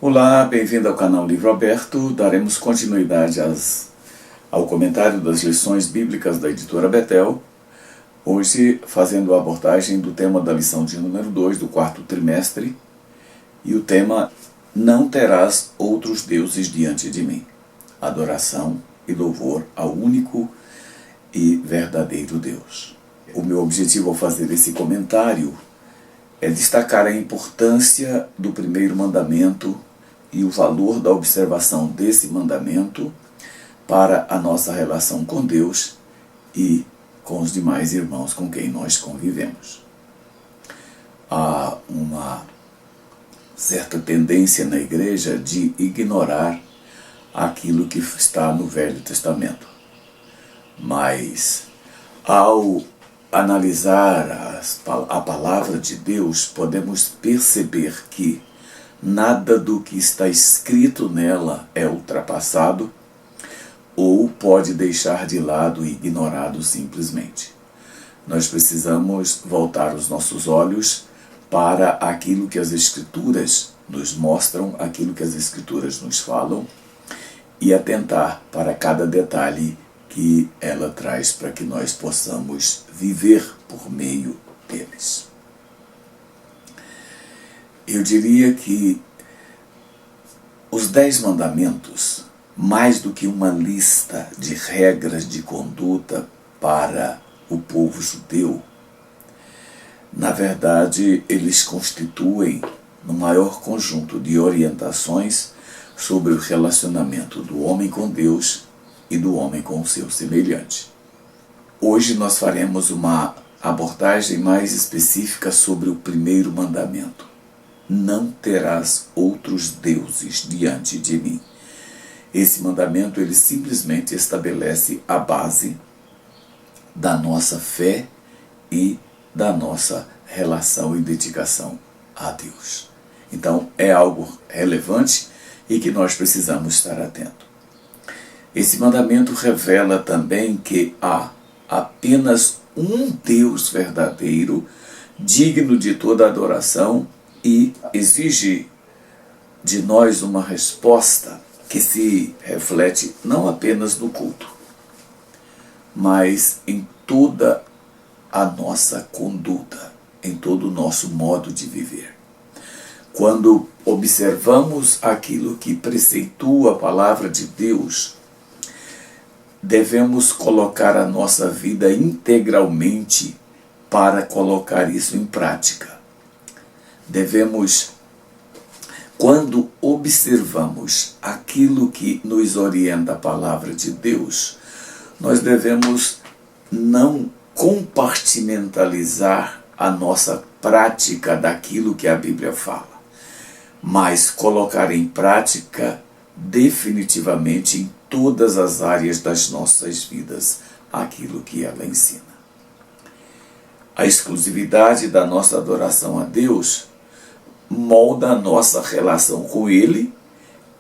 Olá, bem-vindo ao canal Livro Aberto. Daremos continuidade ao comentário das lições bíblicas da editora Betel, hoje fazendo a abordagem do tema da lição de número 2 do quarto trimestre, e o tema: Não terás outros deuses diante de mim. Adoração e louvor ao único e verdadeiro Deus. O meu objetivo ao fazer esse comentário é destacar a importância do primeiro mandamento e o valor da observação desse mandamento para a nossa relação com Deus e com os demais irmãos com quem nós convivemos. Há uma certa tendência na igreja de ignorar aquilo que está no Velho Testamento. Mas, ao analisar a palavra de Deus, podemos perceber que nada do que está escrito nela é ultrapassado ou pode deixar de lado e ignorado simplesmente. Nós precisamos voltar os nossos olhos para aquilo que as Escrituras nos mostram, aquilo que as Escrituras nos falam, e atentar para cada detalhe que ela traz para que nós possamos viver por meio deles. Eu diria que os 10 mandamentos, mais do que uma lista de regras de conduta para o povo judeu, na verdade, eles constituem um maior conjunto de orientações sobre o relacionamento do homem com Deus e do homem com o seu semelhante. Hoje nós faremos uma abordagem mais específica sobre o primeiro mandamento. Não terás outros deuses diante de mim. Esse mandamento, ele simplesmente estabelece a base da nossa fé e da nossa relação e dedicação a Deus. Então, é algo relevante e que nós precisamos estar atentos. Esse mandamento revela também que há apenas um Deus verdadeiro, digno de toda adoração, e exige de nós uma resposta que se reflete não apenas no culto, mas em toda a nossa conduta, em todo o nosso modo de viver. Quando observamos aquilo que preceitua a palavra de Deus, devemos colocar a nossa vida integralmente para colocar isso em prática. Quando observamos aquilo que nos orienta a palavra de Deus, nós devemos não compartimentalizar a nossa prática daquilo que a Bíblia fala, mas colocar em prática definitivamente em todas as áreas das nossas vidas aquilo que ela ensina. A exclusividade da nossa adoração a Deus molda a nossa relação com Ele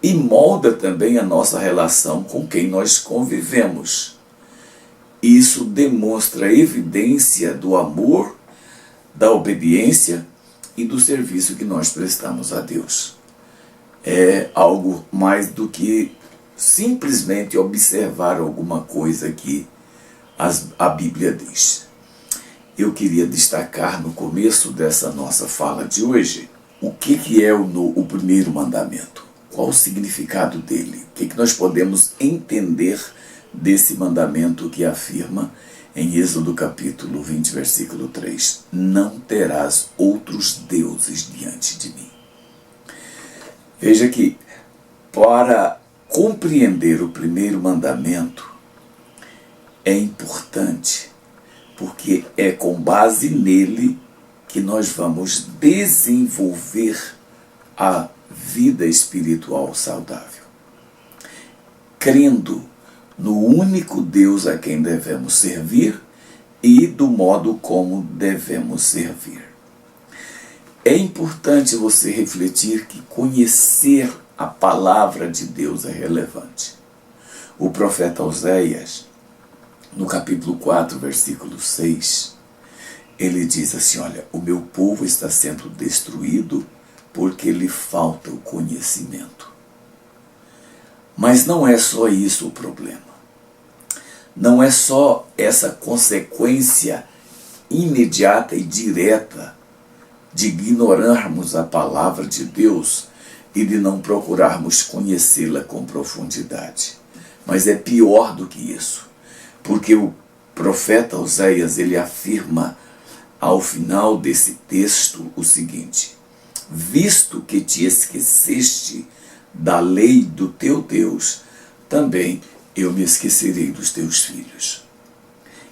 e molda também a nossa relação com quem nós convivemos. Isso demonstra a evidência do amor, da obediência e do serviço que nós prestamos a Deus. É algo mais do que simplesmente observar alguma coisa que a Bíblia diz. Eu queria destacar no começo dessa nossa fala de hoje o que é o primeiro mandamento, qual o significado dele, o que nós podemos entender desse mandamento que afirma em Êxodo capítulo 20, versículo 3, não terás outros deuses diante de mim. Veja que para compreender o primeiro mandamento é importante, porque é com base nele que nós vamos desenvolver a vida espiritual saudável, crendo no único Deus a quem devemos servir e do modo como devemos servir. É importante você refletir que conhecer a palavra de Deus é relevante. O profeta Oséias, no capítulo 4, versículo 6, ele diz assim: olha, o meu povo está sendo destruído porque lhe falta o conhecimento. Mas não é só isso o problema. Não é só essa consequência imediata e direta de ignorarmos a palavra de Deus e de não procurarmos conhecê-la com profundidade. Mas é pior do que isso, porque o profeta Oséias, ele afirma ao final desse texto o seguinte: visto que te esqueceste da lei do teu Deus, também eu me esquecerei dos teus filhos.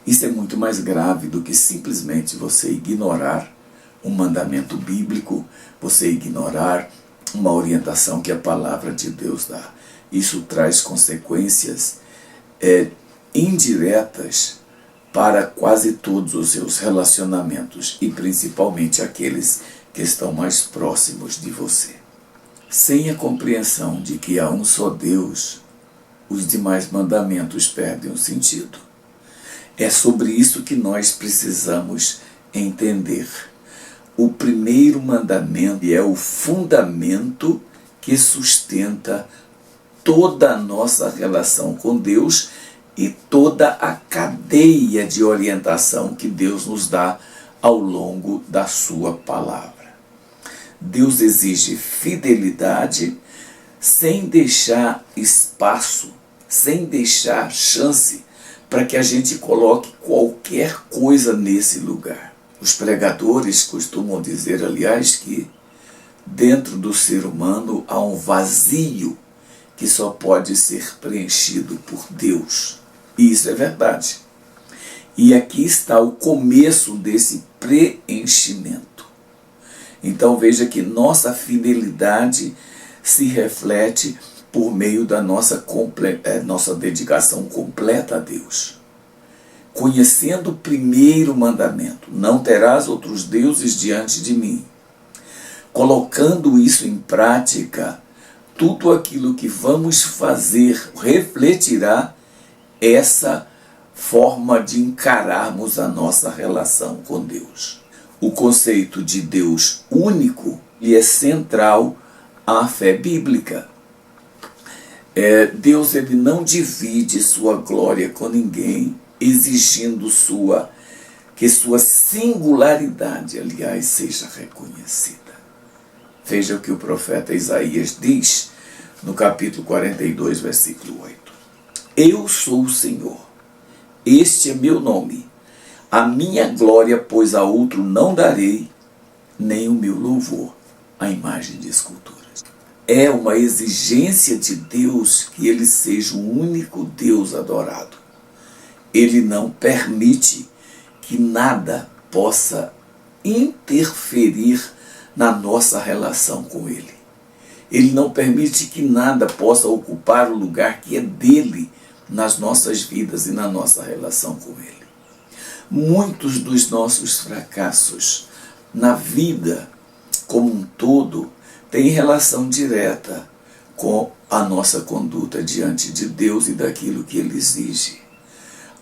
Isso é muito mais grave do que simplesmente você ignorar um mandamento bíblico, você ignorar uma orientação que a palavra de Deus dá. Isso traz consequências indiretas para quase todos os seus relacionamentos e principalmente aqueles que estão mais próximos de você. Sem a compreensão de que há um só Deus, os demais mandamentos perdem o sentido. É sobre isso que nós precisamos entender. O primeiro mandamento é o fundamento que sustenta toda a nossa relação com Deus e toda a cadeia de orientação que Deus nos dá ao longo da sua palavra. Deus exige fidelidade sem deixar espaço, sem deixar chance para que a gente coloque qualquer coisa nesse lugar. Os pregadores costumam dizer, aliás, que dentro do ser humano há um vazio que só pode ser preenchido por Deus. E isso é verdade. E aqui está o começo desse preenchimento. Então veja que nossa fidelidade se reflete por meio da nossa dedicação completa a Deus. Conhecendo o primeiro mandamento, não terás outros deuses diante de mim. Colocando isso em prática, tudo aquilo que vamos fazer refletirá essa forma de encararmos a nossa relação com Deus. O conceito de Deus único lhe é central à fé bíblica. Deus, ele não divide sua glória com ninguém, exigindo que sua singularidade, aliás, seja reconhecida. Veja o que o profeta Isaías diz no capítulo 42, versículo 8. Eu sou o Senhor, este é meu nome, a minha glória, pois a outro não darei, nem o meu louvor à imagem de esculturas. É uma exigência de Deus que ele seja o único Deus adorado. Ele não permite que nada possa interferir na nossa relação com ele. Ele não permite que nada possa ocupar o lugar que é dele nas nossas vidas e na nossa relação com ele. Muitos dos nossos fracassos na vida como um todo têm relação direta com a nossa conduta diante de Deus e daquilo que ele exige.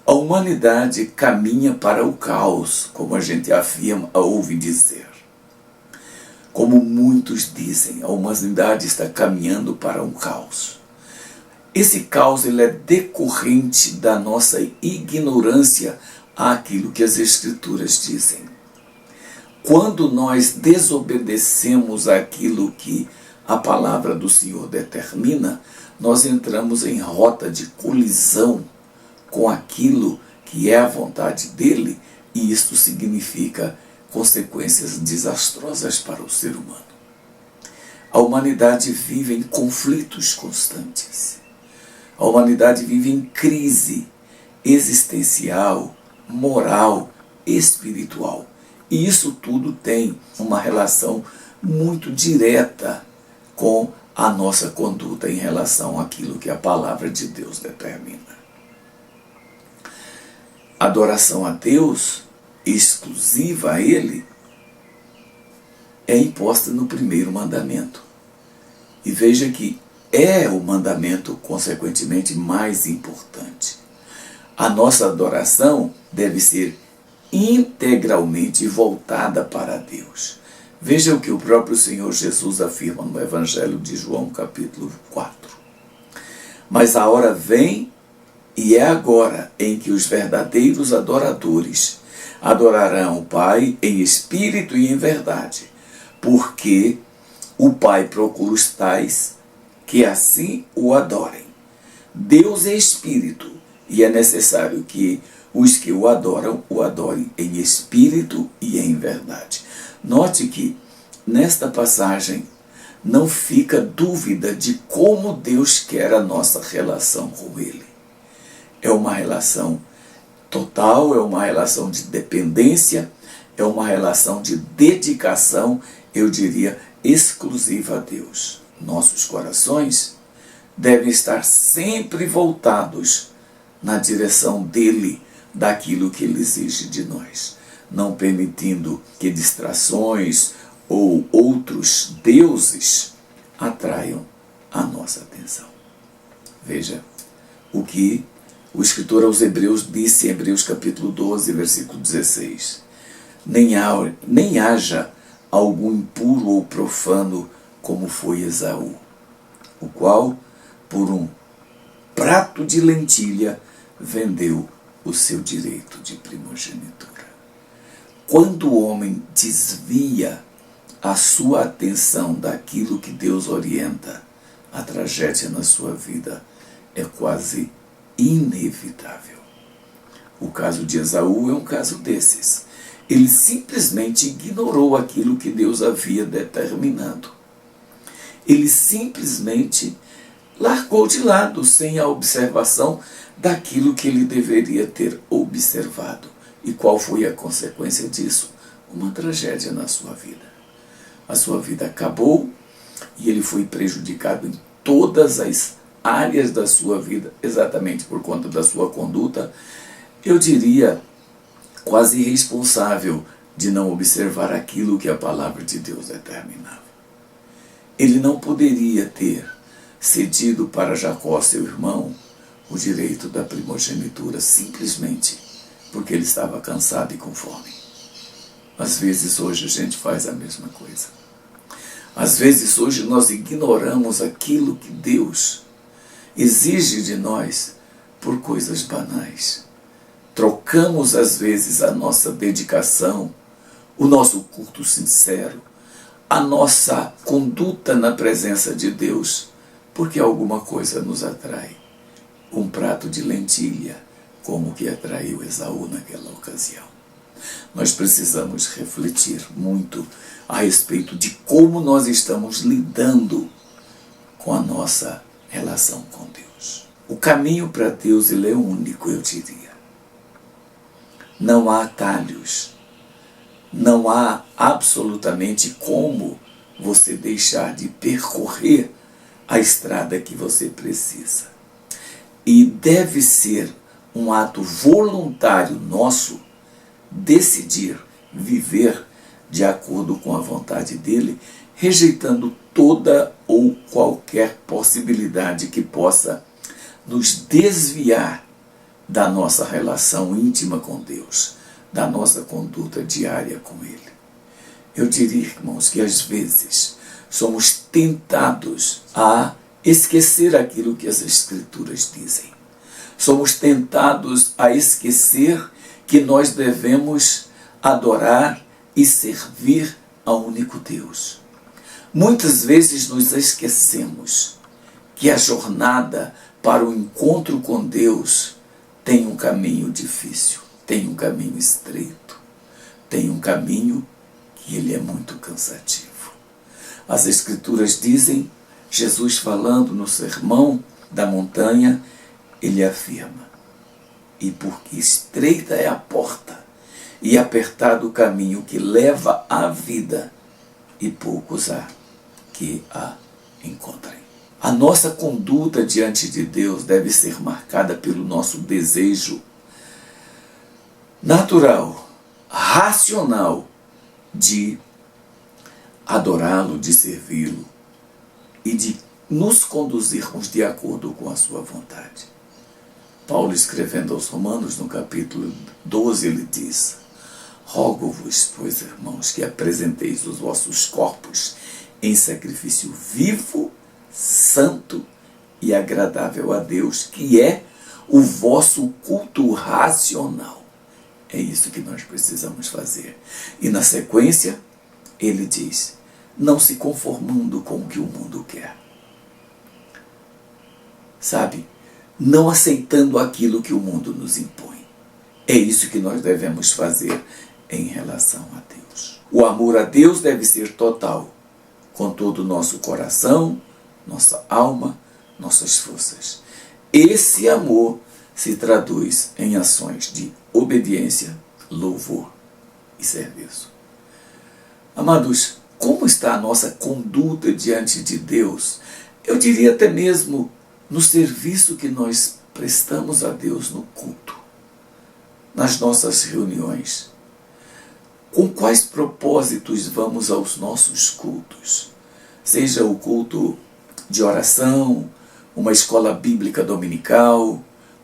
A humanidade caminha para o caos, como a gente ouve dizer. Como muitos dizem, a humanidade está caminhando para um caos. Esse caos ele é decorrente da nossa ignorância àquilo que as Escrituras dizem. Quando nós desobedecemos aquilo que a palavra do Senhor determina, nós entramos em rota de colisão com aquilo que é a vontade dele, e isto significa consequências desastrosas para o ser humano. A humanidade vive em conflitos constantes. A humanidade vive em crise existencial, moral, espiritual. E isso tudo tem uma relação muito direta com a nossa conduta em relação àquilo que a palavra de Deus determina. Adoração a Deus, exclusiva a Ele, é imposta no primeiro mandamento. E veja que é o mandamento, consequentemente, mais importante. A nossa adoração deve ser integralmente voltada para Deus. Veja o que o próprio Senhor Jesus afirma no Evangelho de João, capítulo 4. Mas a hora vem, e é agora, em que os verdadeiros adoradores adorarão o Pai em espírito e em verdade, porque o Pai procura os tais que assim o adorem. Deus é espírito, e é necessário que os que o adorem em espírito e em verdade. Note que, nesta passagem, não fica dúvida de como Deus quer a nossa relação com Ele. É uma relação total, é uma relação de dependência, é uma relação de dedicação, eu diria, exclusiva a Deus. Nossos corações devem estar sempre voltados na direção dele, daquilo que ele exige de nós, não permitindo que distrações ou outros deuses atraiam a nossa atenção. Veja o que o escritor aos Hebreus disse em Hebreus capítulo 12, versículo 16. Nem haja algum impuro ou profano como foi Esaú, o qual, por um prato de lentilha, vendeu o seu direito de primogenitura. Quando o homem desvia a sua atenção daquilo que Deus orienta, a tragédia na sua vida é quase inevitável. O caso de Esaú é um caso desses. Ele simplesmente ignorou aquilo que Deus havia determinado. Ele simplesmente largou de lado, sem a observação daquilo que ele deveria ter observado. E qual foi a consequência disso? Uma tragédia na sua vida. A sua vida acabou e ele foi prejudicado em todas as áreas da sua vida, exatamente por conta da sua conduta, eu diria, quase irresponsável de não observar aquilo que a palavra de Deus determinava. Ele não poderia ter cedido para Jacó, seu irmão, o direito da primogenitura, simplesmente porque ele estava cansado e com fome. Às vezes hoje a gente faz a mesma coisa. Às vezes hoje nós ignoramos aquilo que Deus exige de nós por coisas banais. Trocamos às vezes a nossa dedicação, o nosso culto sincero, a nossa conduta na presença de Deus, porque alguma coisa nos atrai. Um prato de lentilha, como que atraiu Esaú naquela ocasião. Nós precisamos refletir muito a respeito de como nós estamos lidando com a nossa relação com Deus. O caminho para Deus, ele é único, eu diria. Não há atalhos. Não há absolutamente como você deixar de percorrer a estrada que você precisa. E deve ser um ato voluntário nosso decidir viver de acordo com a vontade dele, rejeitando toda ou qualquer possibilidade que possa nos desviar da nossa relação íntima com Deus, da nossa conduta diária com Ele. Eu diria, irmãos, que às vezes somos tentados a esquecer aquilo que as Escrituras dizem. Somos tentados a esquecer que nós devemos adorar e servir ao único Deus. Muitas vezes nos esquecemos que a jornada para o encontro com Deus tem um caminho difícil, tem um caminho estreito, tem um caminho que ele é muito cansativo. As Escrituras dizem, Jesus falando no Sermão da Montanha, ele afirma, e porque estreita é a porta e apertado o caminho que leva à vida, e poucos há que a encontrem. A nossa conduta diante de Deus deve ser marcada pelo nosso desejo natural, racional, de adorá-lo, de servi-lo e de nos conduzirmos de acordo com a sua vontade. Paulo, escrevendo aos Romanos, no capítulo 12, ele diz, Rogo-vos, pois, irmãos, que apresenteis os vossos corpos em sacrifício vivo, santo e agradável a Deus, que é o vosso culto racional. É isso que nós precisamos fazer. E na sequência, ele diz, não se conformando com o que o mundo quer. Sabe? Não aceitando aquilo que o mundo nos impõe. É isso que nós devemos fazer em relação a Deus. O amor a Deus deve ser total, com todo o nosso coração, nossa alma, nossas forças. Esse amor se traduz em ações de obediência, louvor e serviço. Amados, como está a nossa conduta diante de Deus? Eu diria até mesmo no serviço que nós prestamos a Deus no culto, nas nossas reuniões. Com quais propósitos vamos aos nossos cultos? Seja o culto de oração, uma escola bíblica dominical,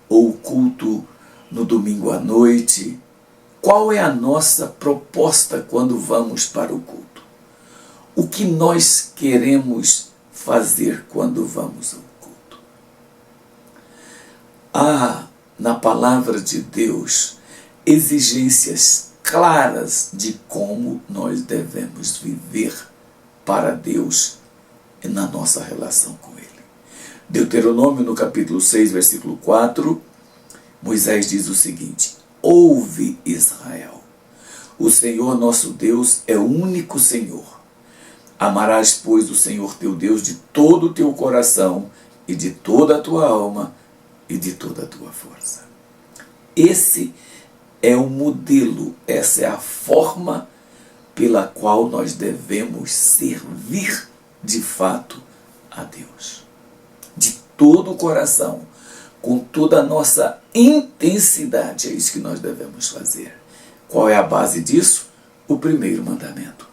ou o culto no domingo à noite. Qual é a nossa proposta quando vamos para o culto? O que nós queremos fazer quando vamos ao culto? Há na palavra de Deus exigências claras de como nós devemos viver para Deus e na nossa relação com Ele. Deuteronômio, no capítulo 6, versículo 4, Moisés diz o seguinte: ouve, Israel, o Senhor nosso Deus é o único Senhor. Amarás, pois, o Senhor teu Deus de todo o teu coração e de toda a tua alma e de toda a tua força. Esse é o modelo, essa é a forma pela qual nós devemos servir de fato a Deus. De todo o coração, com toda a nossa intensidade, é isso que nós devemos fazer. Qual é a base disso? O primeiro mandamento.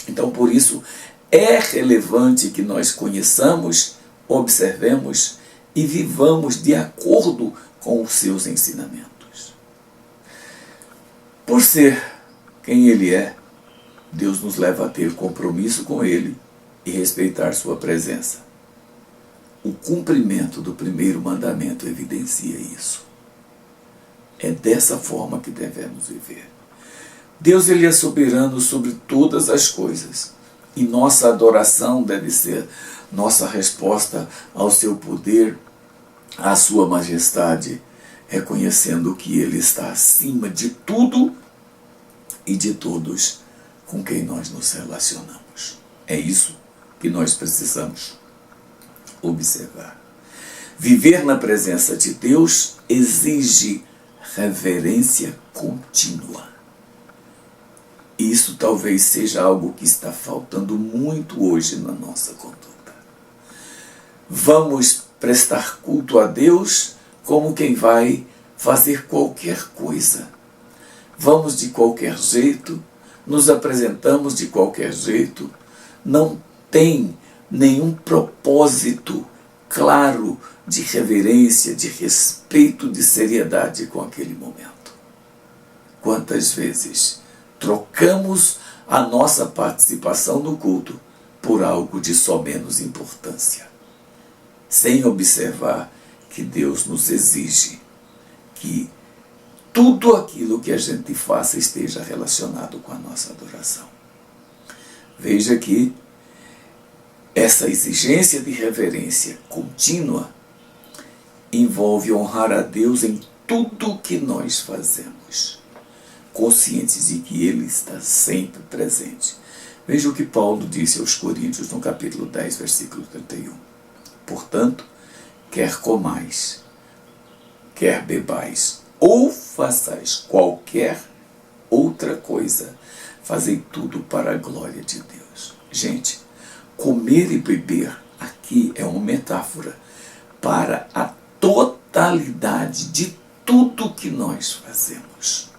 Então, por isso, é relevante que nós conheçamos, observemos e vivamos de acordo com os seus ensinamentos. Por ser quem Ele é, Deus nos leva a ter compromisso com Ele e respeitar sua presença. O cumprimento do primeiro mandamento evidencia isso. É dessa forma que devemos viver. Deus, Ele é soberano sobre todas as coisas. E nossa adoração deve ser nossa resposta ao seu poder, à sua majestade, reconhecendo que Ele está acima de tudo e de todos com quem nós nos relacionamos. É isso que nós precisamos observar. Viver na presença de Deus exige reverência contínua. Isso talvez seja algo que está faltando muito hoje na nossa conduta. Vamos prestar culto a Deus como quem vai fazer qualquer coisa. Vamos de qualquer jeito, nos apresentamos de qualquer jeito, não tem nenhum propósito claro de reverência, de respeito, de seriedade com aquele momento. Quantas vezes trocamos a nossa participação no culto por algo de só menos importância, sem observar que Deus nos exige que tudo aquilo que a gente faça esteja relacionado com a nossa adoração. Veja que essa exigência de reverência contínua envolve honrar a Deus em tudo o que nós fazemos, conscientes de que Ele está sempre presente. Veja o que Paulo disse aos Coríntios no capítulo 10, versículo 31. Portanto, quer comais, quer bebais, ou façais qualquer outra coisa, fazei tudo para a glória de Deus. Gente, comer e beber aqui é uma metáfora para a totalidade de tudo que nós fazemos.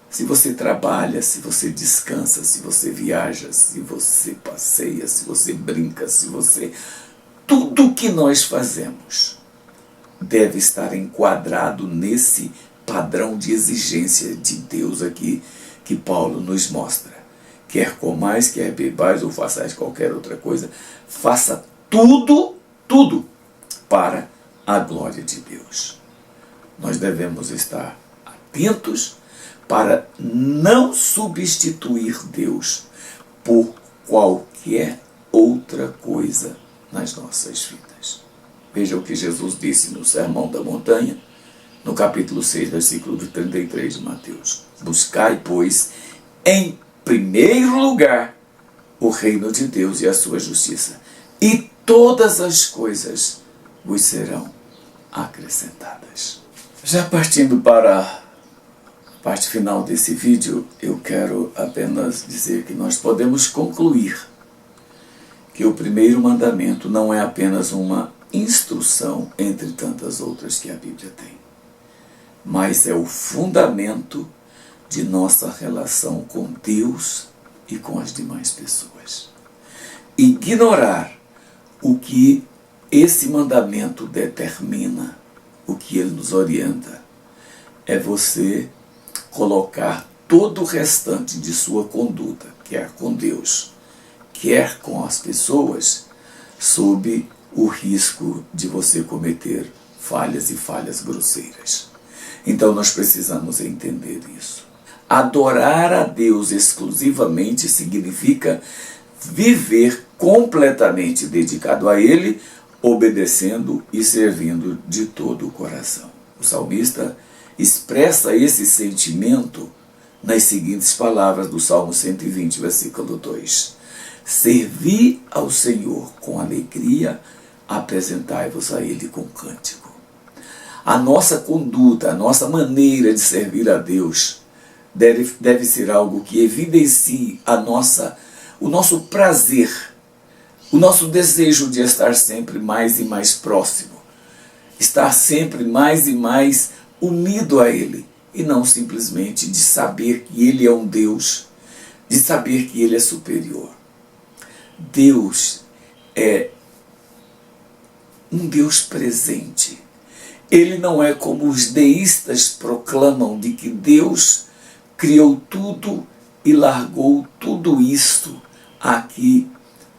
Se você trabalha, se você descansa, se você viaja, se você passeia, se você brinca, tudo que nós fazemos deve estar enquadrado nesse padrão de exigência de Deus aqui que Paulo nos mostra. Quer comais, quer bebais ou façais qualquer outra coisa, faça tudo para a glória de Deus. Nós devemos estar atentos para não substituir Deus por qualquer outra coisa nas nossas vidas. Veja o que Jesus disse no Sermão da Montanha, no capítulo 6, versículo 33 de Mateus. Buscai, pois, em primeiro lugar o reino de Deus e a sua justiça, e todas as coisas vos serão acrescentadas. Já partindo para a parte final desse vídeo, eu quero apenas dizer que nós podemos concluir que o primeiro mandamento não é apenas uma instrução entre tantas outras que a Bíblia tem, mas é o fundamento de nossa relação com Deus e com as demais pessoas. Ignorar o que esse mandamento determina, o que ele nos orienta, é você colocar todo o restante de sua conduta, quer com Deus, quer com as pessoas, sob o risco de você cometer falhas e falhas grosseiras. Então nós precisamos entender isso. Adorar a Deus exclusivamente significa viver completamente dedicado a Ele, obedecendo e servindo de todo o coração. O salmista expressa esse sentimento nas seguintes palavras do Salmo 120, versículo 2. Servi ao Senhor com alegria, apresentai-vos a Ele com cântico. A nossa conduta, a nossa maneira de servir a Deus deve ser algo que evidencie o nosso prazer, o nosso desejo de estar sempre mais e mais próximo, estar sempre mais e mais unido a Ele, e não simplesmente de saber que Ele é um Deus, de saber que Ele é superior. Deus é um Deus presente. Ele não é como os deístas proclamam, de que Deus criou tudo e largou tudo isto aqui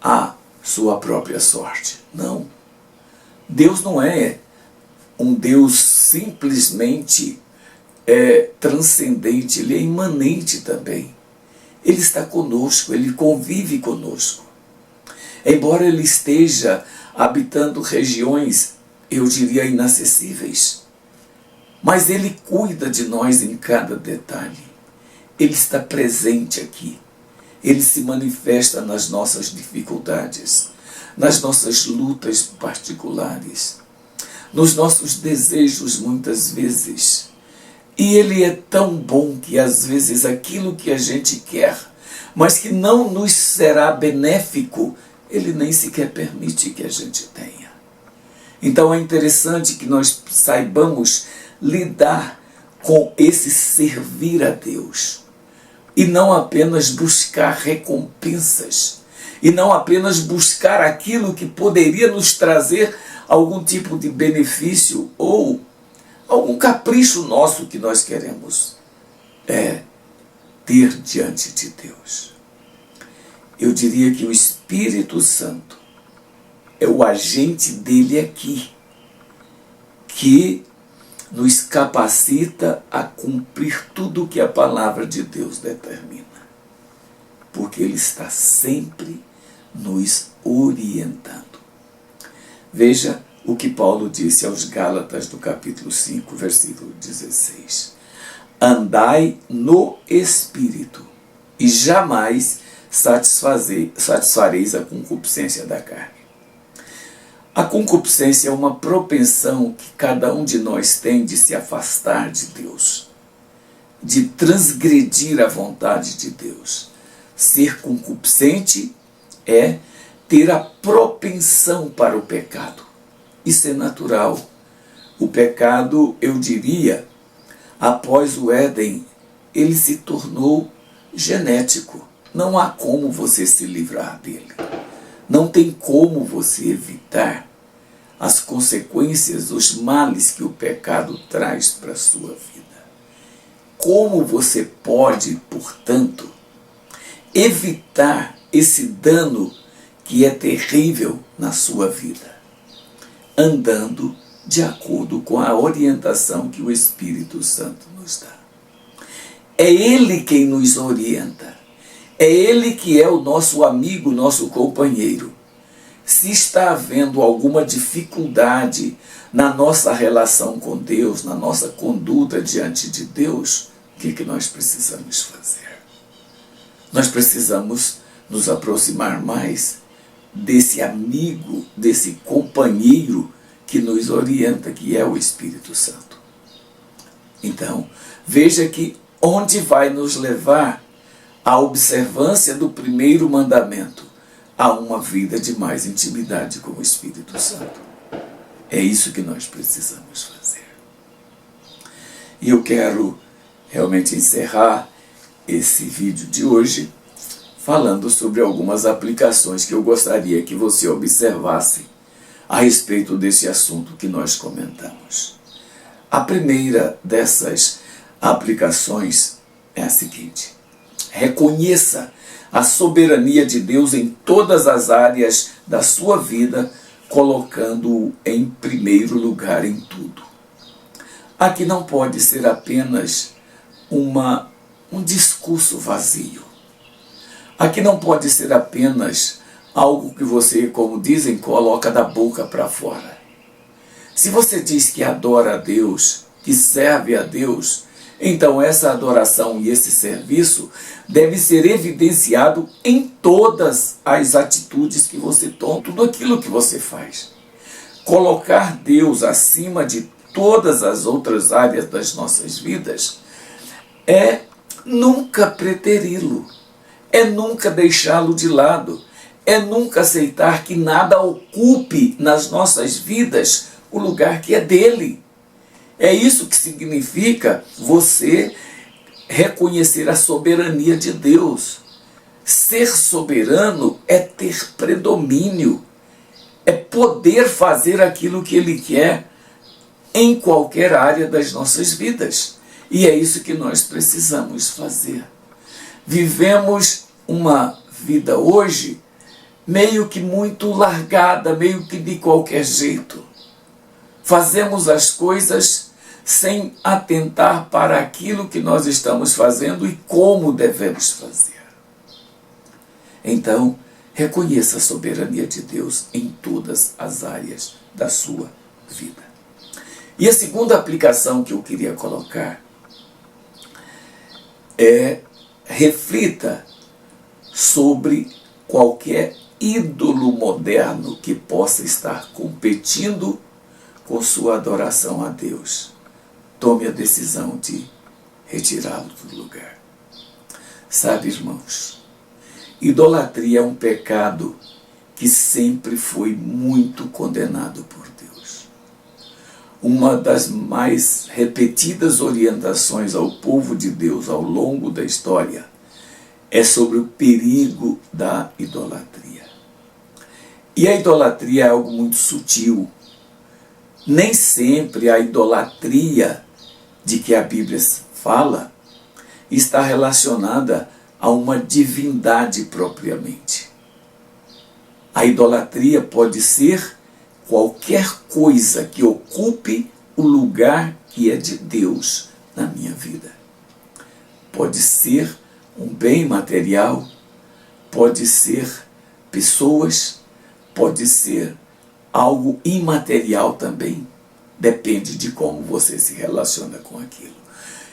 à sua própria sorte. Não. Deus não é um Deus simplesmente transcendente, Ele é imanente também. Ele está conosco, Ele convive conosco. Embora Ele esteja habitando regiões, eu diria, inacessíveis, mas Ele cuida de nós em cada detalhe. Ele está presente aqui. Ele se manifesta nas nossas dificuldades, nas nossas lutas particulares, nos nossos desejos muitas vezes. E Ele é tão bom que às vezes aquilo que a gente quer, mas que não nos será benéfico, Ele nem sequer permite que a gente tenha. Então é interessante que nós saibamos lidar com esse servir a Deus. E não apenas buscar recompensas. E não apenas buscar aquilo que poderia nos trazer algum tipo de benefício ou algum capricho nosso que nós queremos ter diante de Deus. Eu diria que o Espírito Santo é o agente dele aqui, que nos capacita a cumprir tudo o que a palavra de Deus determina. Porque Ele está sempre nos orientando. Veja o que Paulo disse aos Gálatas do capítulo 5, versículo 16. Andai no Espírito, e jamais satisfareis a concupiscência da carne. A concupiscência é uma propensão que cada um de nós tem de se afastar de Deus, de transgredir a vontade de Deus. Ser concupiscente é ter a propensão para o pecado. Isso é natural. O pecado, eu diria, após o Éden, ele se tornou genético. Não há como você se livrar dele. Não tem como você evitar as consequências, os males que o pecado traz para a sua vida. como você pode, portanto, evitar esse dano que é terrível na sua vida, andando de acordo com a orientação que o Espírito Santo nos dá. É Ele quem nos orienta. É Ele que é o nosso amigo, nosso companheiro. Se está havendo alguma dificuldade na nossa relação com Deus, na nossa conduta diante de Deus, o que nós precisamos fazer? Nós precisamos nos aproximar mais desse amigo, desse companheiro que nos orienta, que é o Espírito Santo. Então, veja que onde vai nos levar a observância do primeiro mandamento? A uma vida de mais intimidade com o Espírito Santo. É isso que nós precisamos fazer. E eu quero realmente encerrar esse vídeo de hoje falando sobre algumas aplicações que eu gostaria que você observasse a respeito desse assunto que nós comentamos. A primeira dessas aplicações é a seguinte: reconheça a soberania de Deus em todas as áreas da sua vida, colocando-o em primeiro lugar em tudo. Aqui não pode ser apenas um discurso vazio. Aqui não pode ser apenas algo que você, como dizem, coloca da boca para fora. Se você diz que adora a Deus, que serve a Deus, então essa adoração e esse serviço deve ser evidenciado em todas as atitudes que você toma, tudo aquilo que você faz. Colocar Deus acima de todas as outras áreas das nossas vidas é nunca preteri-lo, é nunca deixá-lo de lado, é nunca aceitar que nada ocupe nas nossas vidas o lugar que é dele. É isso que significa você reconhecer a soberania de Deus. Ser soberano é ter predomínio, é poder fazer aquilo que Ele quer em qualquer área das nossas vidas. E é isso que nós precisamos fazer. Vivemos uma vida hoje meio que muito largada, meio que de qualquer jeito. Fazemos as coisas sem atentar para aquilo que nós estamos fazendo e como devemos fazer. Então, reconheça a soberania de Deus em todas as áreas da sua vida. E a segunda aplicação que eu queria colocar é: reflita sobre qualquer ídolo moderno que possa estar competindo com sua adoração a Deus. Tome a decisão de retirá-lo do lugar. Sabe, irmãos, idolatria é um pecado que sempre foi muito condenado por Deus. Uma das mais repetidas orientações ao povo de Deus ao longo da história é sobre o perigo da idolatria. E a idolatria é algo muito sutil. Nem sempre a idolatria de que a Bíblia fala está relacionada a uma divindade propriamente. A idolatria pode ser qualquer coisa que ocupe o lugar que é de Deus na minha vida. Pode ser um bem material, pode ser pessoas, pode ser algo imaterial também. Depende de como você se relaciona com aquilo.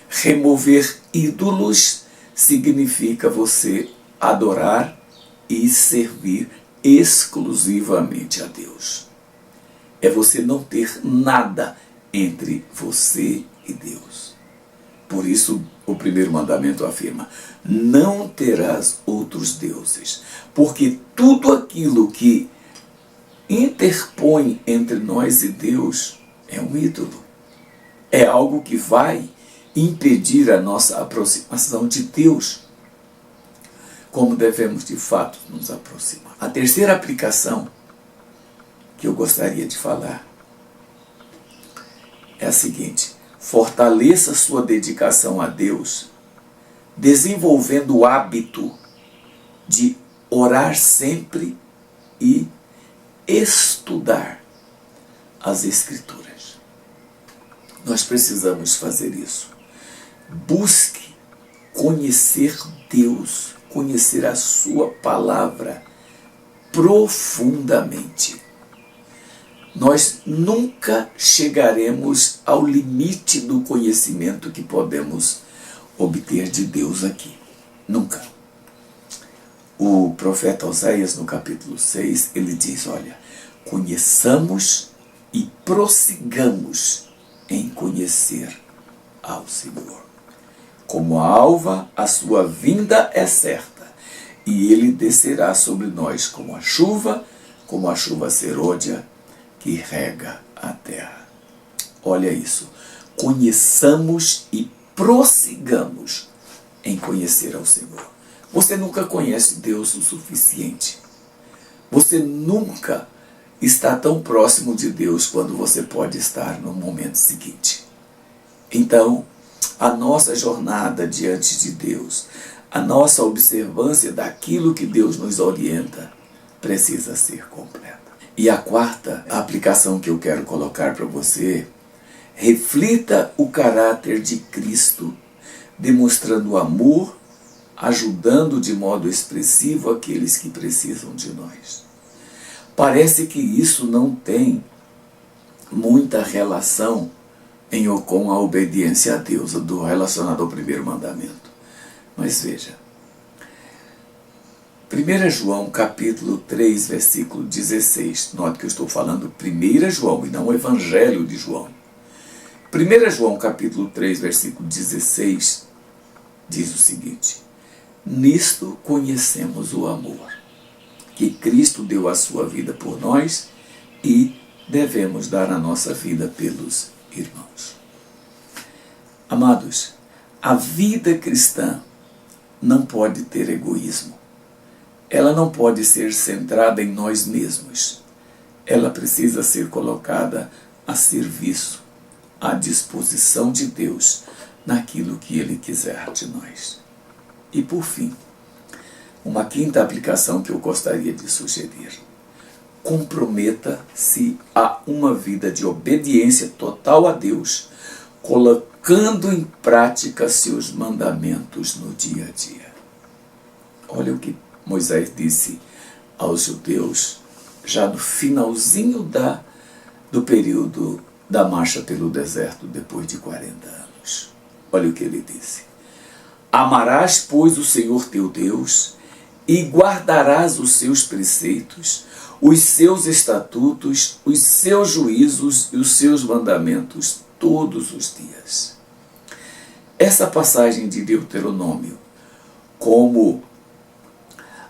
Remover ídolos significa você adorar e servir exclusivamente a Deus. É você não ter nada entre você e Deus. Por isso, o primeiro mandamento afirma: não terás outros deuses, porque tudo aquilo que interpõe entre nós e Deus é um ídolo. É algo que vai impedir a nossa aproximação de Deus, como devemos de fato nos aproximar. A terceira aplicação que eu gostaria de falar é a seguinte: Fortaleça sua dedicação a Deus, desenvolvendo o hábito de orar sempre e estudar as Escrituras. Nós precisamos fazer isso. Busque conhecer Deus, conhecer a sua palavra profundamente. Nós nunca chegaremos ao limite do conhecimento que podemos obter de Deus aqui. Nunca. O profeta Oséias, no capítulo 6, ele diz, olha, conheçamos e prossigamos em conhecer ao Senhor. Como a alva, a sua vinda é certa, e ele descerá sobre nós como a chuva serôdia que rega a terra. Olha isso. Conheçamos e prossigamos em conhecer ao Senhor. Você nunca conhece Deus o suficiente. Você nunca está tão próximo de Deus quando você pode estar no momento seguinte. Então, a nossa jornada diante de Deus, a nossa observância daquilo que Deus nos orienta, precisa ser completa. E a quarta aplicação que eu quero colocar para você, reflita o caráter de Cristo, demonstrando amor, ajudando de modo expressivo aqueles que precisam de nós. Parece que isso não tem muita relação com a obediência a Deus, relacionado ao primeiro mandamento. Mas veja, 1 João capítulo 3, versículo 16, note que eu estou falando 1 João e não o Evangelho de João. 1 João capítulo 3, versículo 16, diz o seguinte: nisto conhecemos o amor, que Cristo deu a sua vida por nós e devemos dar a nossa vida pelos irmãos. Amados, a vida cristã não pode ter egoísmo. Ela não pode ser centrada em nós mesmos. Ela precisa ser colocada a serviço, à disposição de Deus, naquilo que Ele quiser de nós. E por fim, uma quinta aplicação que eu gostaria de sugerir. Comprometa-se a uma vida de obediência total a Deus, colocando em prática seus mandamentos no dia a dia. Olha o que Moisés disse aos judeus, já no finalzinho do período da marcha pelo deserto, depois de 40 anos. Olha o que ele disse. Amarás, pois, o Senhor teu Deus, e guardarás os seus preceitos, os seus estatutos, os seus juízos e os seus mandamentos todos os dias. Essa passagem de Deuteronômio, como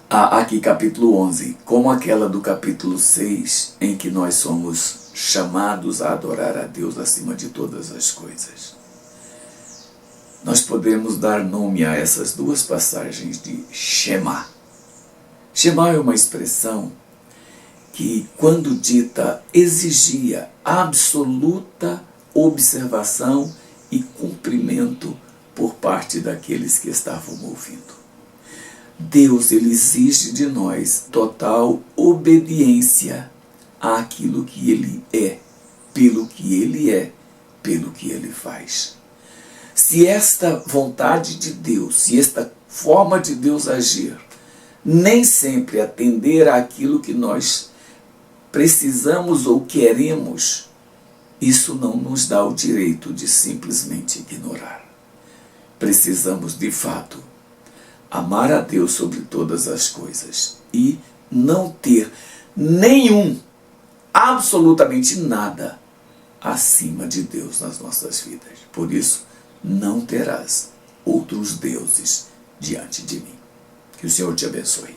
aqui capítulo 11, como aquela do capítulo 6, em que nós somos chamados a adorar a Deus acima de todas as coisas. Nós podemos dar nome a essas duas passagens de Shema. Shema é uma expressão que, quando dita, exigia absoluta observação e cumprimento por parte daqueles que estavam ouvindo. Deus, ele exige de nós total obediência àquilo que Ele é, pelo que Ele faz. Se esta vontade de Deus, se esta forma de Deus agir, nem sempre atender àquilo que nós precisamos ou queremos, isso não nos dá o direito de simplesmente ignorar. Precisamos, de fato, amar a Deus sobre todas as coisas e não ter absolutamente nada acima de Deus nas nossas vidas. Por isso, não terás outros deuses diante de mim. Que o Senhor te abençoe.